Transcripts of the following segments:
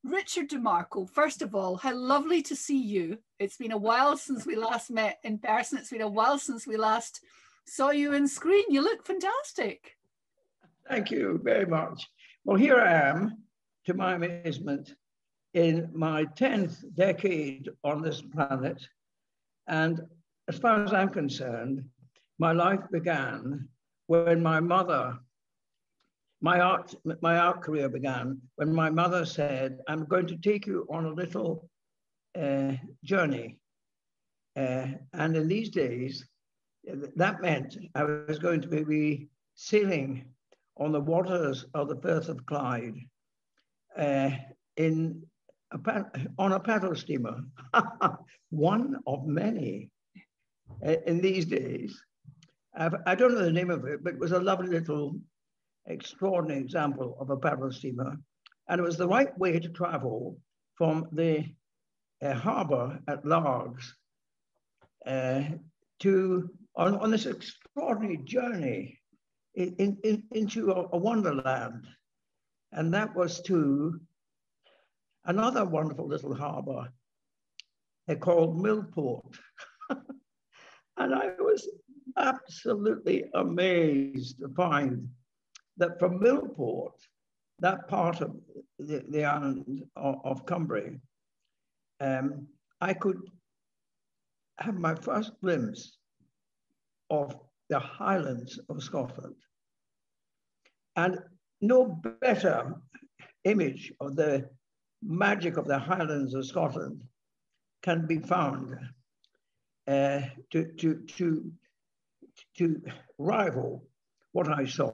Richard Demarco, first of all, how lovely to see you. It's been a while since we last met in person. It's been a while since we last saw you on screen. You look fantastic. Thank you very much. Well, here I am, to my amazement, in my 10th decade on this planet. And as far as I'm concerned, my life began when my mother, my art career began when my mother said, I'm going to take you on a little journey. And in these days, that meant I was going to be sailing on the waters of the Firth of Clyde on a paddle steamer, one of many in these days. I don't know the name of it, but it was a lovely little extraordinary example of a paddle steamer. And it was the right way to travel from the harbor at Largs on this extraordinary journey into a wonderland. And that was to another wonderful little harbor called Millport. And I was absolutely amazed to find that from Millport, that part of the island of Cumbria, I could have my first glimpse of the Highlands of Scotland. And no better image of the magic of the Highlands of Scotland can be found to rival what I saw.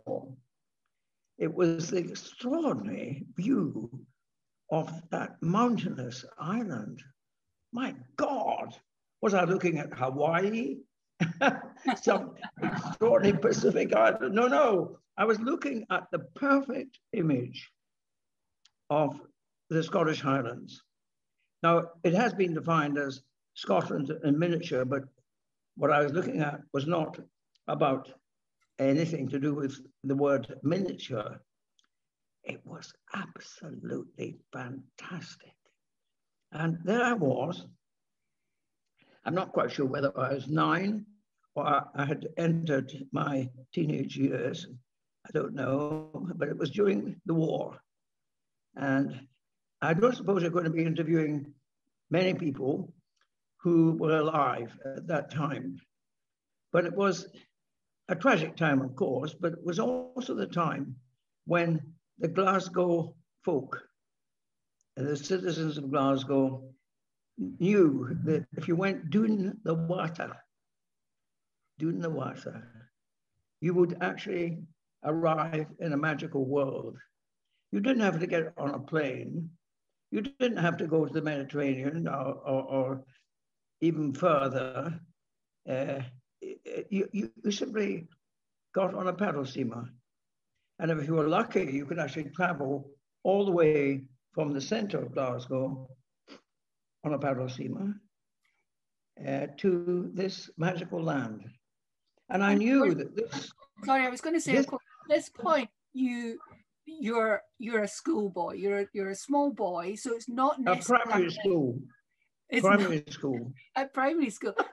It was the extraordinary view of that mountainous island. My God, was I looking at Hawaii? Some extraordinary Pacific island? No, I was looking at the perfect image of the Scottish Highlands. Now, it has been defined as Scotland in miniature, but what I was looking at was not about anything to do with the word miniature. It was absolutely fantastic. And there I was. I'm not quite sure whether I was 9 or I had entered my teenage years. I don't know, but it was during the war. And I don't suppose you're going to be interviewing many people who were alive at that time. But it was a tragic time, of course, but it was also the time when the Glasgow folk, the citizens of Glasgow, knew that if you went down the water, you would actually arrive in a magical world. You didn't have to get on a plane. You didn't have to go to the Mediterranean or even further. You simply got on a paddle steamer. And if you were lucky, you could actually travel all the way from the center of Glasgow on a paddle steamer to this magical land. And I knew that this... Sorry, I was going to say, of course, at this point, you're a schoolboy, you're a small boy, so it's not necessarily... Primary school. Primary school. At primary school. So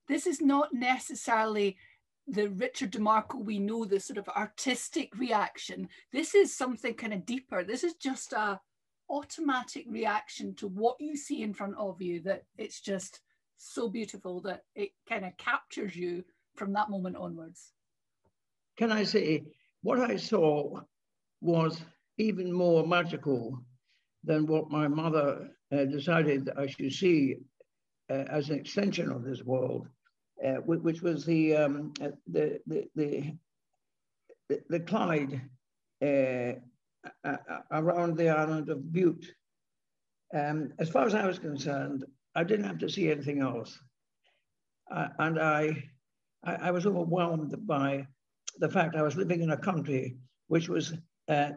this is not necessarily the Richard Demarco we know, the sort of artistic reaction. This is something kind of deeper. This is just a automatic reaction to what you see in front of you, that it's just so beautiful that it kind of captures you from that moment onwards. Can I say, what I saw was even more magical than what my mother decided that I should see as an extension of this world, which was the Clyde around the island of Bute. As far as I was concerned, I didn't have to see anything else. And I was overwhelmed by the fact I was living in a country which was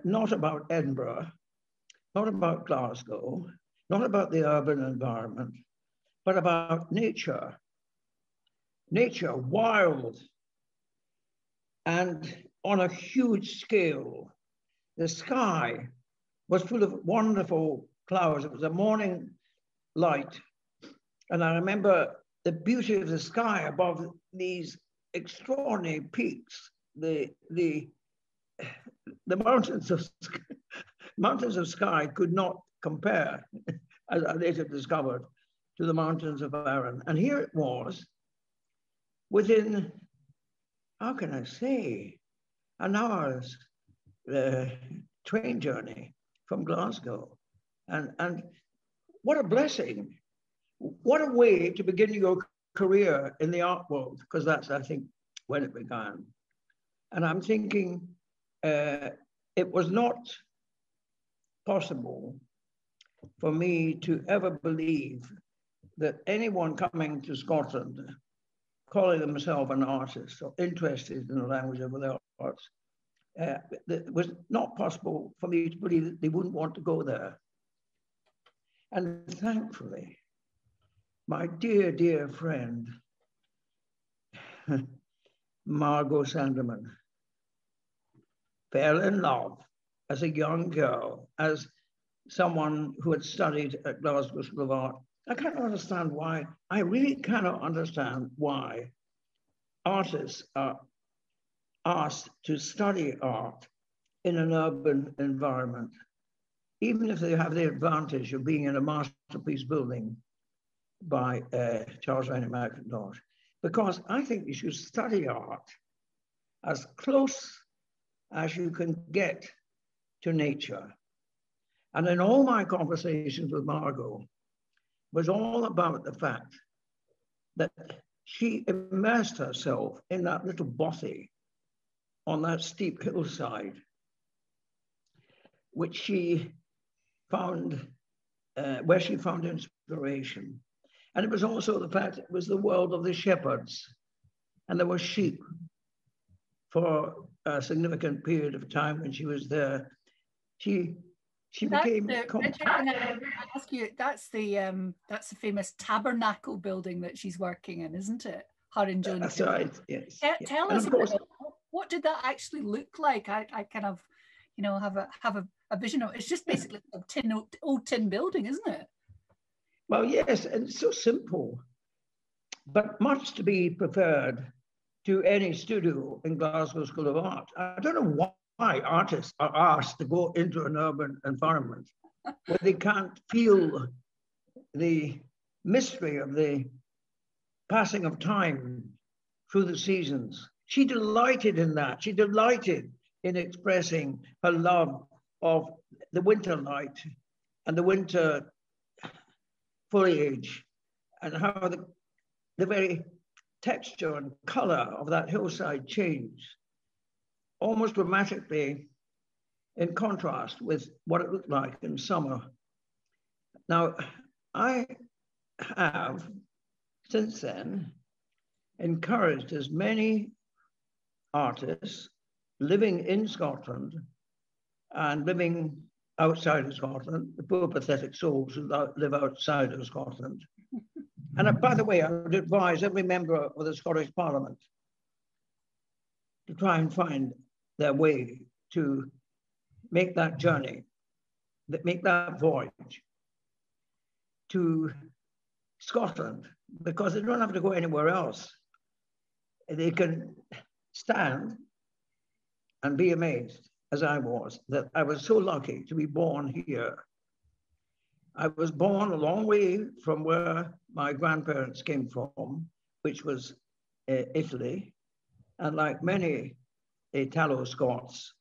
not about Edinburgh, not about Glasgow, not about the urban environment, but about nature. Nature, wild, and on a huge scale. The sky was full of wonderful clouds. It was a morning light. And I remember the beauty of the sky above these extraordinary peaks, the mountains of sky could not compare, as I later discovered, to the mountains of Arran. And here it was, within, how can I say, an hour's train journey from Glasgow. And what a blessing. What a way to begin your career in the art world, because that's, I think, when it began. And I'm thinking it was not possible for me to ever believe that anyone coming to Scotland, calling themselves an artist or interested in the language of the arts, it was not possible for me to believe that they wouldn't want to go there. And thankfully, my dear, dear friend, Margot Sanderman, fell in love as a young girl, as someone who had studied at Glasgow School of Art. I cannot understand why, I really cannot understand why artists are asked to study art in an urban environment, even if they have the advantage of being in a masterpiece building by Charles Rainer Mackintosh, because I think you should study art as close as you can get to nature. And in all my conversations with Margot was all about the fact that she immersed herself in that little bothy on that steep hillside, which she found, where she found inspiration. And it was also the fact it was the world of the shepherds, and there were sheep for a significant period of time when she was there. She became. Richard, can I ask you? That's the famous tabernacle building that she's working in, isn't it? Her and Joan. That's right. Yes. Tell us about it. What did that actually look like? I kind of, you know, have a vision of it. It's just basically a old tin building, isn't it? Well, yes, and it's so simple, but much to be preferred to any studio in Glasgow School of Art. I don't know why artists are asked to go into an urban environment where they can't feel the mystery of the passing of time through the seasons. She delighted in that. She delighted in expressing her love of the winter light and the winter foliage, and how the very texture and color of that hillside changed almost dramatically in contrast with what it looked like in summer. Now, I have since then encouraged as many artists living in Scotland and living outside of Scotland, the poor pathetic souls who live outside of Scotland. And by the way, I would advise every member of the Scottish Parliament to try and find their way to make that journey, make that voyage to Scotland, because they don't have to go anywhere else. They can stand and be amazed, as I was, that I was so lucky to be born here. I was born a long way from where my grandparents came from, which was Italy. And like many Italo-Scots,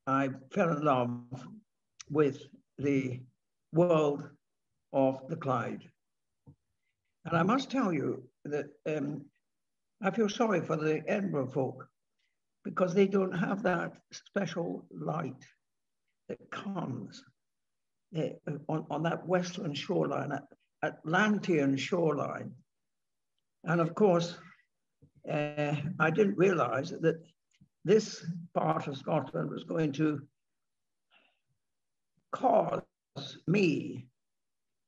I fell in love with the world of the Clyde. And I must tell you that I feel sorry for the Edinburgh folk, because they don't have that special light that comes on that western shoreline, Atlantean shoreline. And of course, I didn't realize that this part of Scotland was going to cause me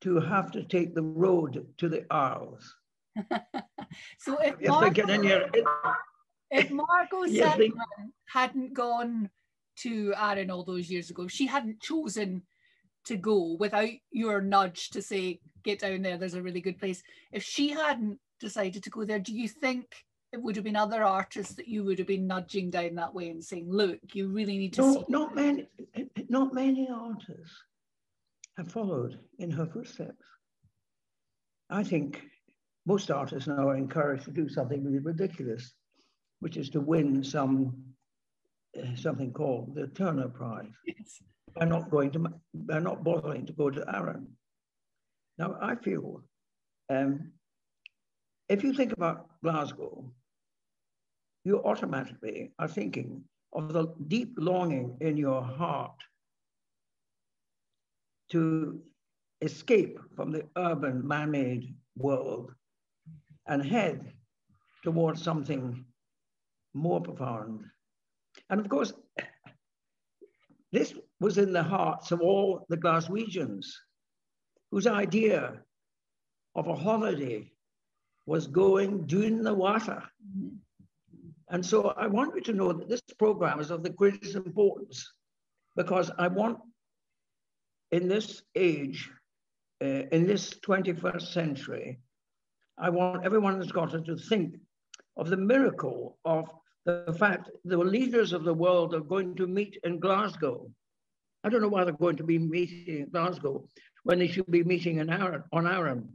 to have to take the road to the Isles. So if Margot Sanderman hadn't gone to Arran all those years ago, if she hadn't chosen to go without your nudge to say, get down there, there's a really good place, if she hadn't decided to go there, do you think it would have been other artists that you would have been nudging down that way and saying, look, you really need to see? Not many artists have followed in her footsteps. I think most artists now are encouraged to do something really ridiculous, which is to win something called the Turner Prize. Yes. They're not bothering to go to Arran. Now, I feel, if you think about Glasgow, you automatically are thinking of the deep longing in your heart to escape from the urban man-made world and head towards something more profound. And of course, this was in the hearts of all the Glaswegians, whose idea of a holiday was going down the water. And so I want you to know that this program is of the greatest importance, because I want, in this age, in this 21st century, I want everyone in Scotland to think of the miracle of the fact the leaders of the world are going to meet in Glasgow. I don't know why they're going to be meeting in Glasgow when they should be meeting in on Arran.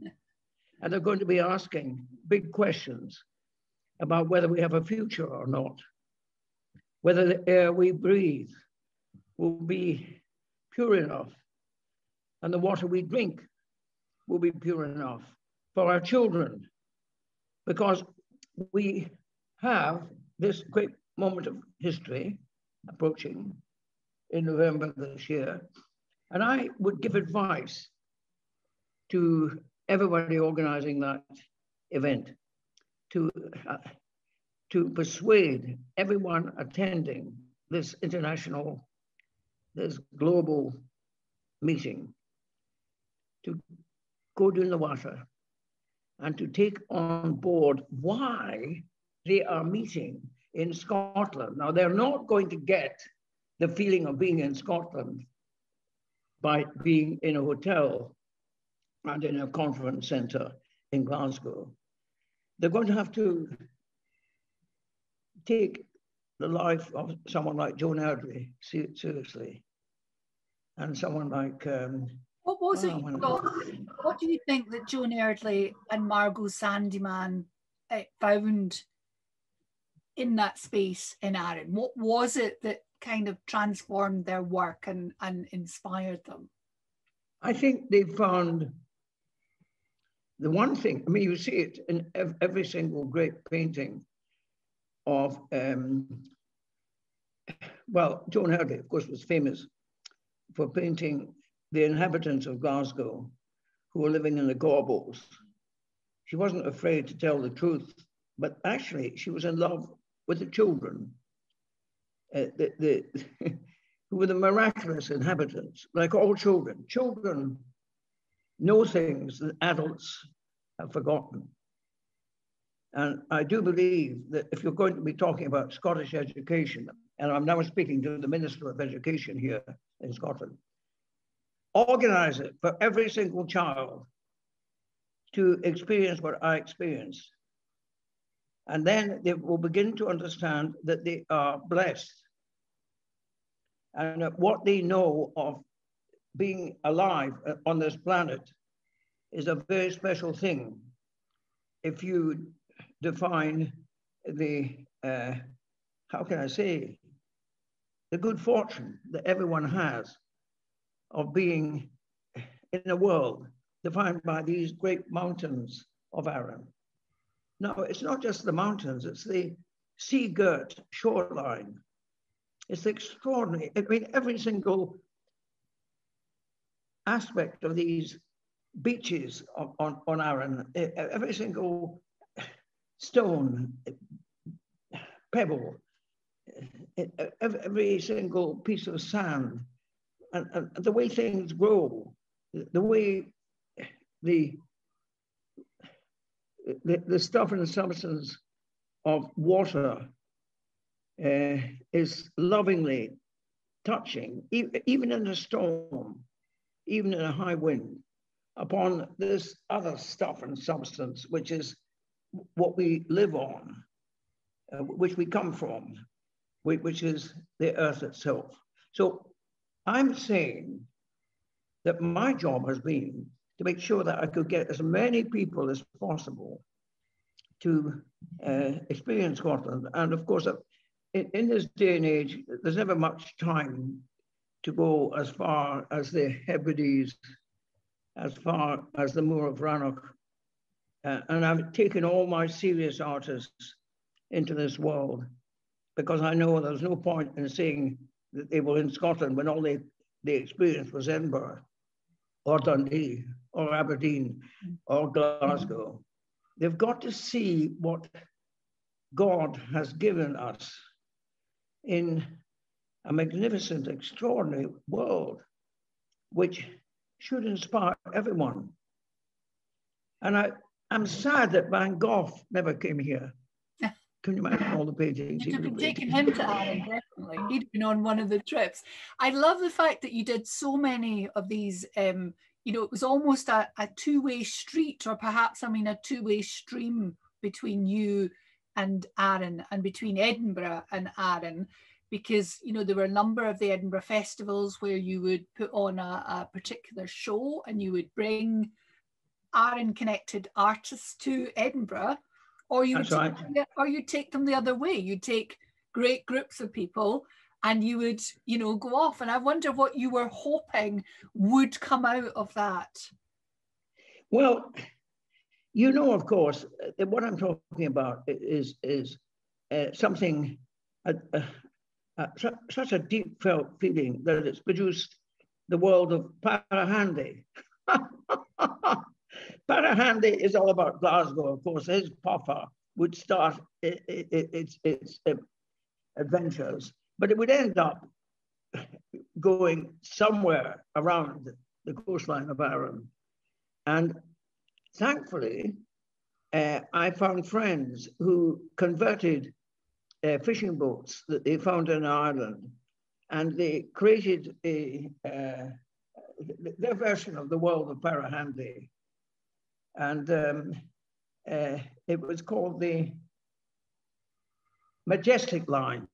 And they're going to be asking big questions about whether we have a future or not, whether the air we breathe will be pure enough, and the water we drink will be pure enough for our children, because we have this great moment of history approaching in November this year. And I would give advice to everybody organizing that event to persuade everyone attending this global meeting to go down the water and to take on board why they are meeting in Scotland. Now, they're not going to get the feeling of being in Scotland by being in a hotel and in a conference center in Glasgow. They're going to have to take the life of someone like Joan Erdley seriously, and someone like... what was it you thought? What do you think that Joan Erdley and Margot Sandeman found in that space in Arran? What was it that kind of transformed their work and inspired them? I think they found the one thing, I mean, you see it in every single great painting of, well, Joan Erdley, of course, was famous for painting the inhabitants of Glasgow who were living in the gaubles. She wasn't afraid to tell the truth, but actually she was in love with the children, who were the miraculous inhabitants, like all children. Children know things that adults have forgotten. And I do believe that if you're going to be talking about Scottish education, and I'm now speaking to the Minister of Education here in Scotland, organize it for every single child to experience what I experienced. And then they will begin to understand that they are blessed, and that what they know of being alive on this planet is a very special thing. If you define the, how can I say, the good fortune that everyone has of being in a world defined by these great mountains of Arran. Now, it's not just the mountains, it's the sea-girt shoreline. It's extraordinary. I mean, every single aspect of these beaches on Arran, every single stone, pebble, every single piece of sand, and the way things grow, the way the stuff and substance of water is lovingly touching, even in a storm, even in a high wind, upon this other stuff and substance, which is what we live on, which we come from, which is the earth itself. So I'm saying that my job has been to make sure that I could get as many people as possible to experience Scotland. And of course, in this day and age, there's never much time to go as far as the Hebrides, as far as the Moor of Rannoch. And I've taken all my serious artists into this world because I know there's no point in saying that they were in Scotland when all they experienced was Edinburgh or Dundee or Aberdeen or Glasgow. They've got to see what God has given us in a magnificent, extraordinary world, which should inspire everyone. And I'm sad that Van Gogh never came here. Can you imagine all the paintings? You'd have been taking him to Arran, definitely. He'd been on one of the trips. I love the fact that you did so many of these, you know, it was almost a two-way street, or perhaps, I mean, a two-way stream between you and Arran, and between Edinburgh and Arran, because, you know, there were a number of the Edinburgh festivals where you would put on a particular show and you would bring Arran-connected artists to Edinburgh, or you would take them the other way. You'd take great groups of people and you would, you know, go off. And I wonder what you were hoping would come out of that. Well, you know, of course, what I'm talking about is something, such a deep felt feeling that it's produced the world of Parahandy. Parahandy is all about Glasgow. Of course, his papa would start its adventures, but it would end up going somewhere around the coastline of Arran. And thankfully, I found friends who converted fishing boats that they found in Ireland, and they created their version of the world of Parahandy. And it was called the Majestic Line.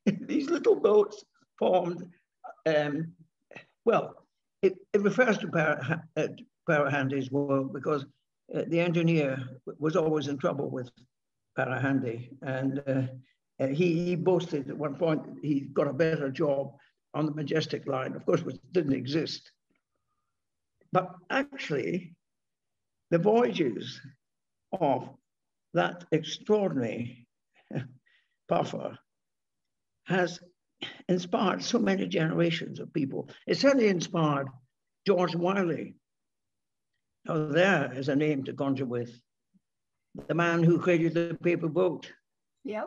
These little boats formed, well, it refers to Parahandy's world because the engineer was always in trouble with Parahandy. And he boasted at one point he got a better job on the Majestic Line, of course, which didn't exist. But actually, the voyages of that extraordinary puffer has inspired so many generations of people. It certainly inspired George Wiley. Now there is a name to conjure with. The man who created the paper boat,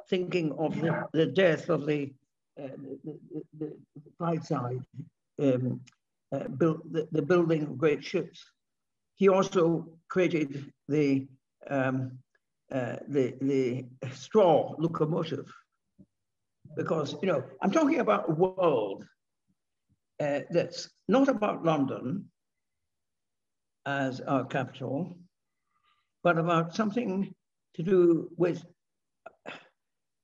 thinking of the death of the Clydeside, the building of great ships. He also created the straw locomotive, because, you know, I'm talking about a world that's not about London as our capital, but about something to do with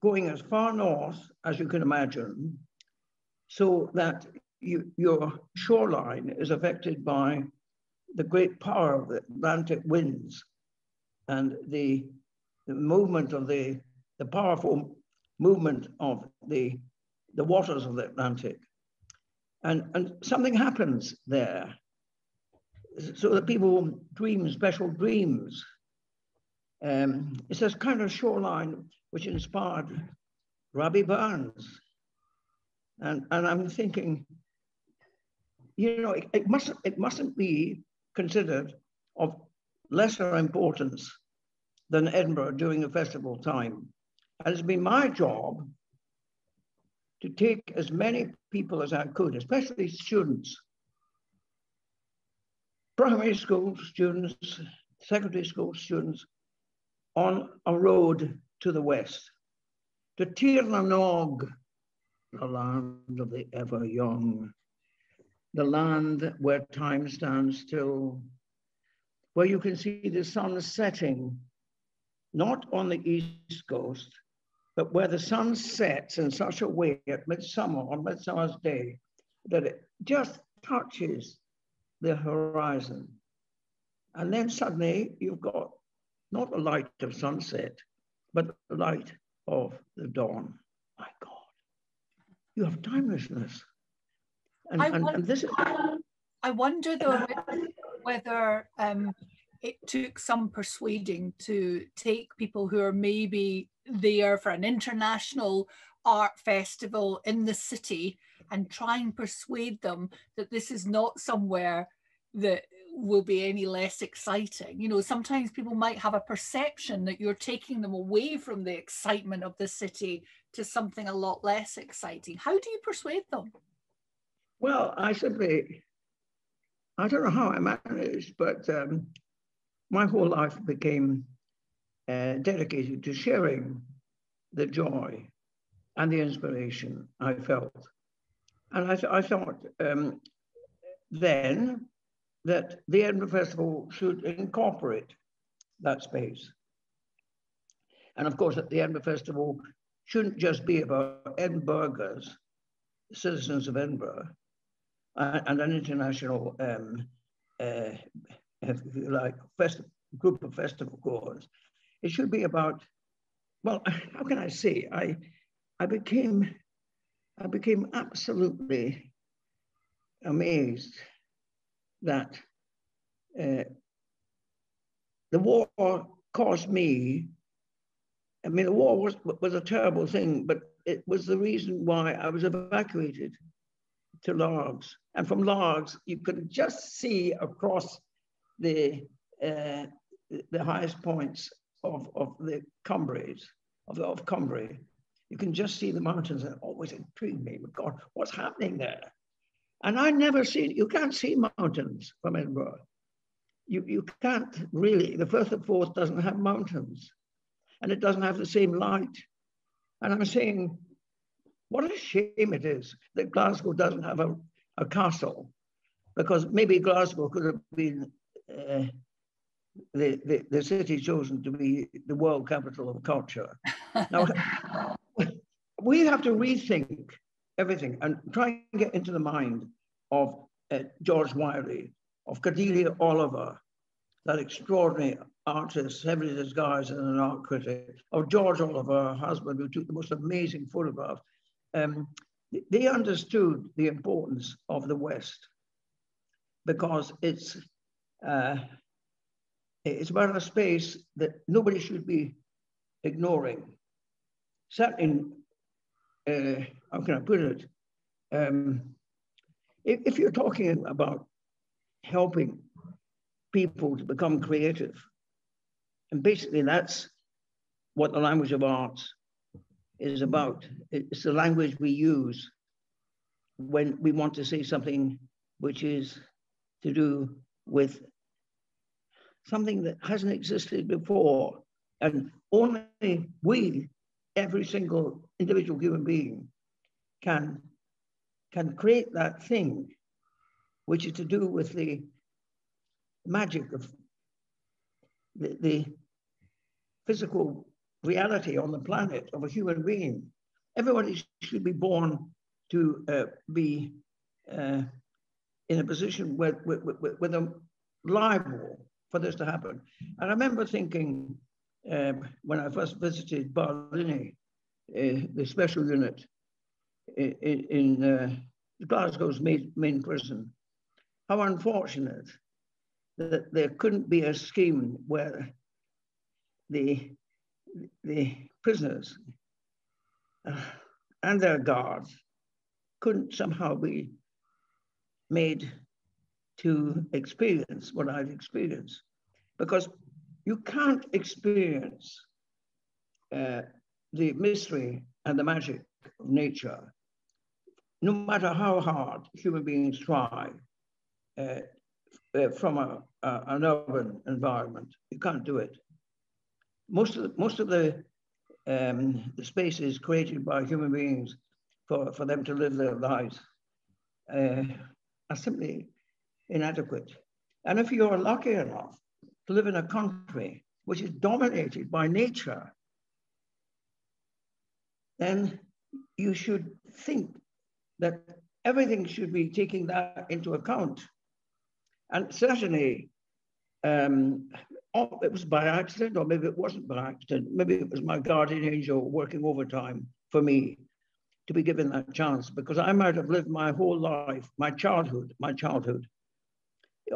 going as far north as you can imagine, so that your shoreline is affected by the great power of the Atlantic winds and the movement of the powerful movement of the waters of the Atlantic. And something happens there, so that people dream special dreams. It's this kind of shoreline which inspired Robbie Burns. And I'm thinking, you know, it mustn't be considered of lesser importance than Edinburgh during the festival time. And it's been my job to take as many people as I could, especially students, primary school students, secondary school students, on a road to the west, to Tir na Nog, the land of the ever young, the land where time stands still, where you can see the sun setting, not on the East Coast, but where the sun sets in such a way at midsummer, on Midsummer's Day, that it just touches the horizon. And then suddenly you've got not the light of sunset, but the light of the dawn. My God, you have timelessness. And this is... I wonder though whether it took some persuading to take people who are maybe there for an international art festival in the city and try and persuade them that this is not somewhere that will be any less exciting. You know, sometimes people might have a perception that you're taking them away from the excitement of the city to something a lot less exciting. How do you persuade them? Well, I don't know how I managed, but my whole life became dedicated to sharing the joy and the inspiration I felt. And I thought then that the Edinburgh Festival should incorporate that space. And of course, the Edinburgh Festival shouldn't just be about Edinburghers, citizens of Edinburgh, and an international, if you like, group of festival goers. It should be about, well, how can I say? I became absolutely amazed that the war caused me. I mean, the war was a terrible thing, but it was the reason why I was evacuated to Largs. And from Largs, you could just see across the highest points of the Cumbries, of Cumbria. You can just see the mountains, and it always intrigued me. God, what's happening there? And I never see, you can't see mountains from Edinburgh. You can't really, the Firth of Forth doesn't have mountains, and it doesn't have the same light. And I'm saying, what a shame it is that Glasgow doesn't have a castle, because maybe Glasgow could have been the city chosen to be the world capital of culture. Now, we have to rethink everything and try and get into the mind of George Wiley, of Cordelia Oliver, that extraordinary artist, heavily disguised as an art critic, of George Oliver, her husband, who took the most amazing photographs. They understood the importance of the West, because it's about a space that nobody should be ignoring. Certainly, how can I put it? If you're talking about helping people to become creative, and basically that's what the language of arts is about. It's the language we use when we want to say something which is to do with something that hasn't existed before. And only we, every single individual human being, can create that thing which is to do with the magic of the physical reality on the planet of a human being. Everybody should be born to be in a position where they're liable for this to happen. And I remember thinking when I first visited Pauline, the special unit in Glasgow's main prison, how unfortunate that there couldn't be a scheme where the prisoners and their guards couldn't somehow be made to experience what I've experienced. Because you can't experience the mystery and the magic of nature, no matter how hard human beings try from an urban environment. You can't do it. Most of the spaces created by human beings for them to live their lives are simply inadequate. And if you're lucky enough to live in a country which is dominated by nature, then you should think that everything should be taking that into account. And certainly, it was by accident, or maybe it wasn't by accident. Maybe it was my guardian angel working overtime for me to be given that chance, because I might have lived my whole life, my childhood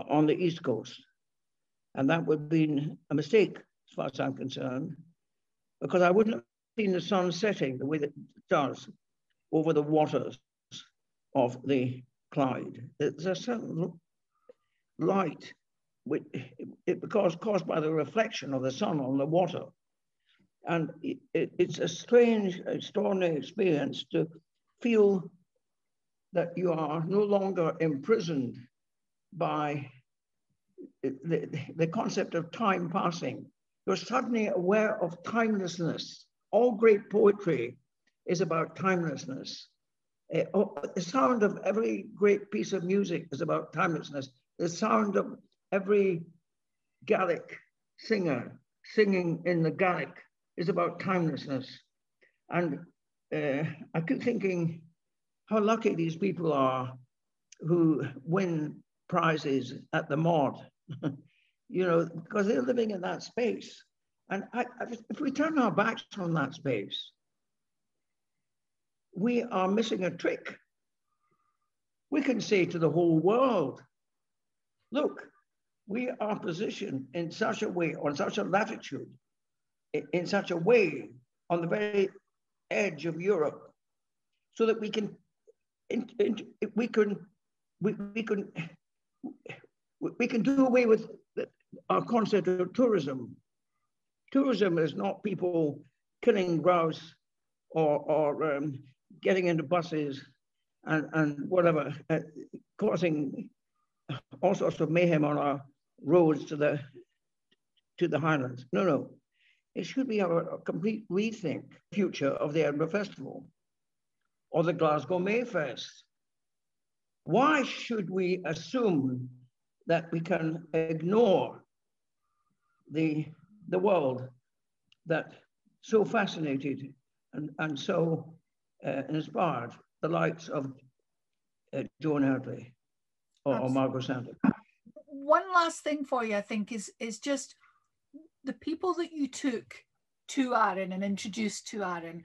on the East Coast. And that would have been a mistake as far as I'm concerned, because I wouldn't have seen the sun setting the way that it does over the waters of the Clyde. There's a certain light caused by the reflection of the sun on the water. And it's a strange, extraordinary experience to feel that you are no longer imprisoned by the concept of time passing. You're suddenly aware of timelessness. All great poetry is about timelessness. The sound of every great piece of music is about timelessness. The sound of every Gaelic singer singing in the Gaelic is about timelessness. And I keep thinking how lucky these people are who win prizes at the Mod, because they're living in that space. And if we turn our backs on that space, we are missing a trick. We can say to the whole world, look, we are positioned in such a way, on such a latitude, in such a way, on the very edge of Europe, so that we can do away with our concept of tourism. Tourism is not people killing grouse or getting into buses and whatever, causing all sorts of mayhem on our roads to the Highlands. No. It should be a complete rethink future of the Edinburgh Festival or the Glasgow Mayfest. Why should we assume that we can ignore the world that so fascinated and so inspired the likes of Joan Erdley or Margot Sanders? One last thing for you, I think, is just the people that you took to Arran and introduced to Arran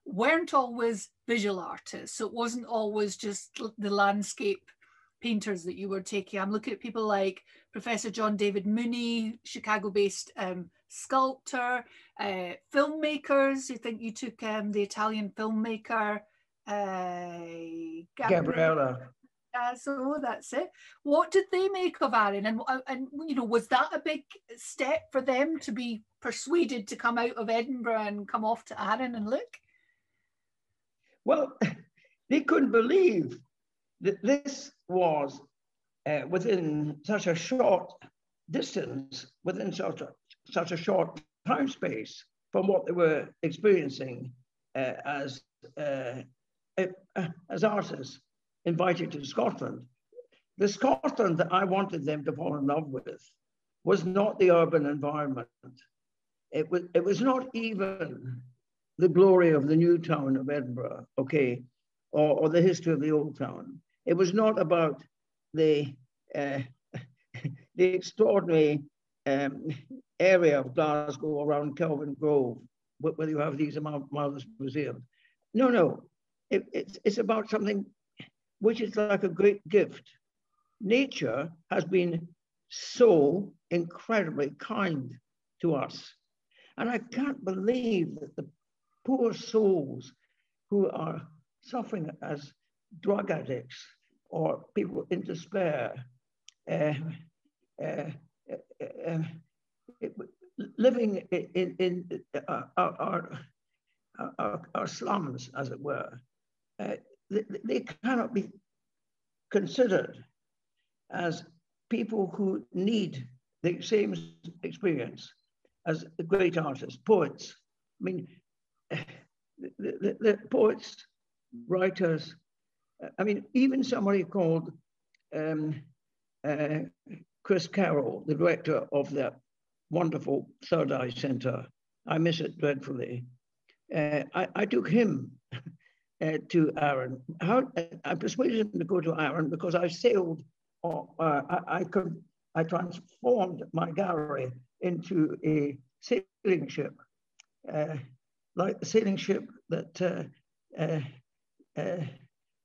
weren't always visual artists. So it wasn't always just the landscape painters that you were taking. I'm looking at people like Professor John David Mooney, Chicago-based sculptor, filmmakers. I think you took the Italian filmmaker, Gabriella. So that's it. What did they make of Arran? And was that a big step for them to be persuaded to come out of Edinburgh and come off to Arran and look? Well, they couldn't believe that this was within such a short distance, within such a short time space from what they were experiencing as artists invited to Scotland. The Scotland that I wanted them to fall in love with was not the urban environment. It was not even the glory of the new town of Edinburgh, okay, or the history of the old town. It was not about the extraordinary area of Glasgow around Kelvin Grove, where you have these marvelous museums. No, it's about something which is like a great gift. Nature has been so incredibly kind to us. And I can't believe that the poor souls who are suffering as drug addicts or people in despair, living in our slums, as it were, they cannot be considered as people who need the same experience as the great artists, poets. I mean, the poets writers. I mean, even somebody called Chris Carroll, the director of that wonderful Third Eye Center. I miss it dreadfully. I took him to Arran. I persuaded him to go to Arran because I sailed. I transformed my gallery into a sailing ship, like the sailing ship that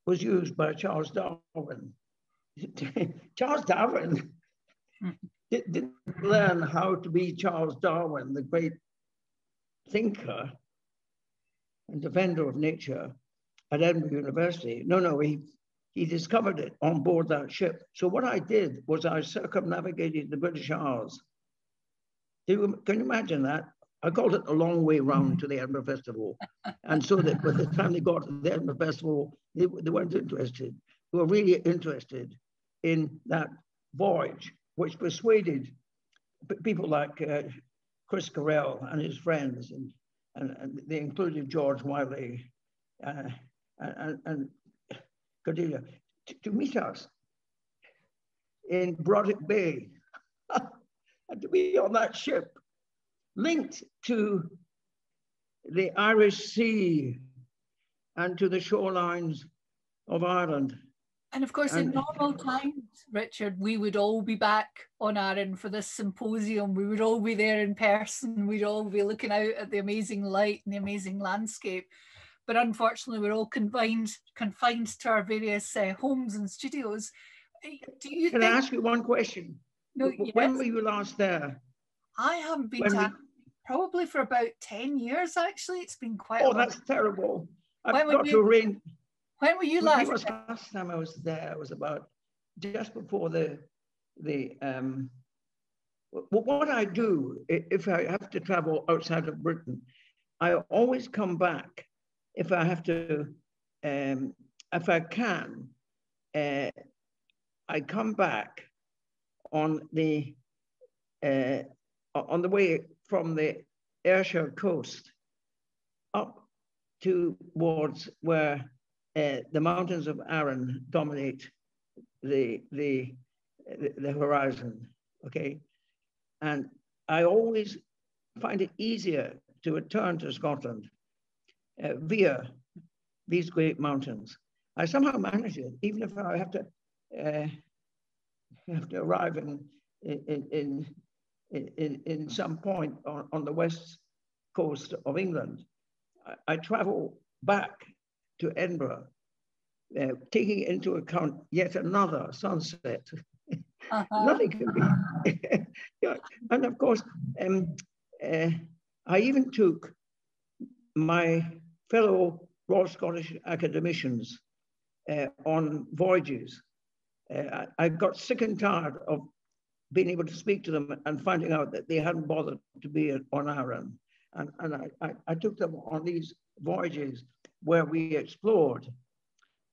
was used by Charles Darwin. Charles Darwin didn't learn how to be Charles Darwin, the great thinker and defender of nature at Edinburgh University. No, he discovered it on board that ship. So what I did was I circumnavigated the British Isles. Can you imagine that? I called it a long way round to the Edinburgh Festival. And so that by the time they got to the Edinburgh Festival, they weren't interested. They were really interested in that voyage, which persuaded people like Chris Carrell and his friends, and they included George Wiley and Cordelia to meet us in Broddick Bay and to be on that ship linked to the Irish Sea and to the shorelines of Ireland. And of course, in normal times, Richard, we would all be back on Arran for this symposium. We would all be there in person. We'd all be looking out at the amazing light and the amazing landscape. But unfortunately, we're all confined to our various homes and studios. Can I ask you one question? No, yes. When were you last there? I haven't been to probably for about 10 years, actually. It's been quite a long. That's terrible. I've got to arrange. When were you last? Last time I was there was about just before what I do if I have to travel outside of Britain, I always come back if I have to, if I can, I come back on the way from the Ayrshire coast up towards where the mountains of Arran dominate the horizon, okay? And I always find it easier to return to Scotland via these great mountains. I somehow manage it, even if I have to arrive in some point on the west coast of England. I travel back to Edinburgh, taking into account yet another sunset. Nothing can be. Yeah. And of course, I even took my fellow Royal Scottish academicians on voyages. I got sick and tired of being able to speak to them and finding out that they hadn't bothered to be on Arran. And I took them on these voyages where we explored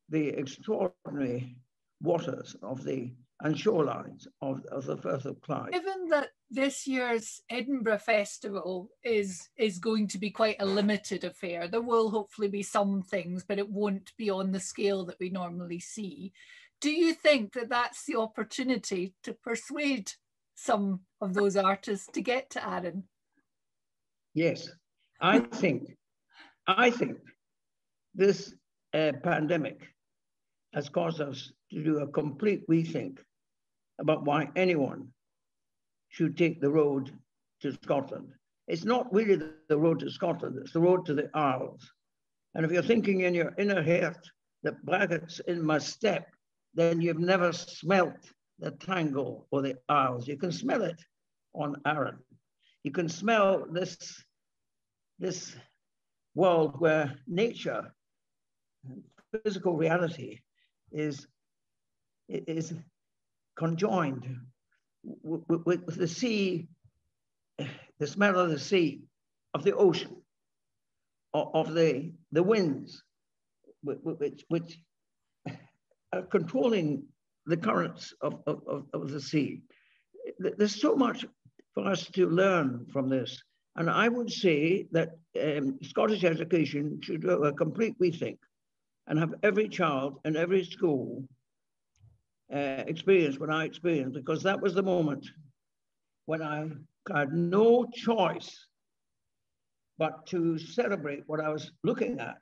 the extraordinary waters and shorelines of the Firth of Clyde. Given that this year's Edinburgh Festival is going to be quite a limited affair, there will hopefully be some things, but it won't be on the scale that we normally see. Do you think that that's the opportunity to persuade some of those artists to get to Arran? Yes, I think this pandemic has caused us to do a complete rethink about why anyone should take the road to Scotland. It's not really the road to Scotland, it's the road to the Isles. And if you're thinking in your inner heart that brackets in my step, then you've never smelt the Tangle or the Isles. You can smell it on Arran. You can smell this world where nature, physical reality is conjoined with the sea, the smell of the sea, of the ocean, of the winds, which are controlling the currents of the sea. There's so much for us to learn from this. And I would say that Scottish education should do a complete rethink and have every child in every school experience what I experienced, because that was the moment when I had no choice but to celebrate what I was looking at.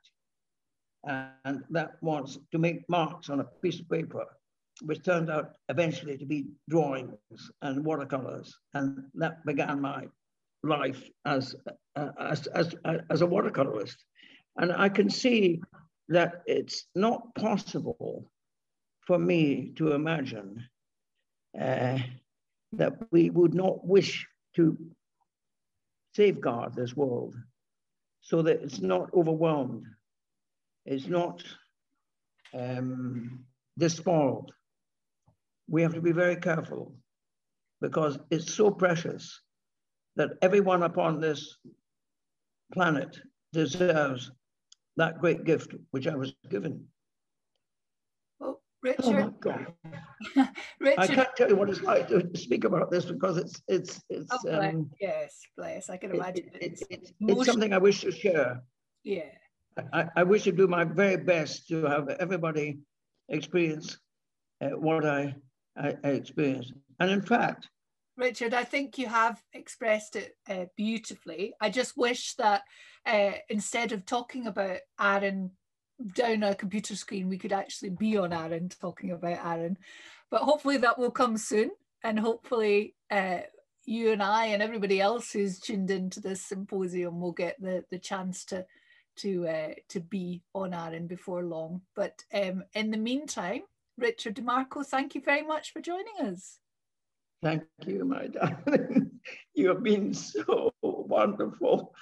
And that was to make marks on a piece of paper, which turned out eventually to be drawings and watercolors. And that began my life as a watercolorist. And I can see that it's not possible for me to imagine that we would not wish to safeguard this world so that it's not overwhelmed, it's not despoiled. We have to be very careful because it's so precious that everyone upon this planet deserves that great gift which I was given. Well, Richard, oh my God. Richard, I can't tell you what it's like to speak about this because it's oh, yes, bless. I can imagine it's something I wish to share. Yeah. I wish to do my very best to have everybody experience what I experienced. And in fact, Richard, I think you have expressed it beautifully. I just wish that instead of talking about Arran down a computer screen, we could actually be on Arran talking about Arran. But hopefully that will come soon. And hopefully you and I and everybody else who's tuned into this symposium will get the chance to be on Arran before long. But in the meantime, Richard Demarco, thank you very much for joining us. Thank you, my darling. You have been so wonderful.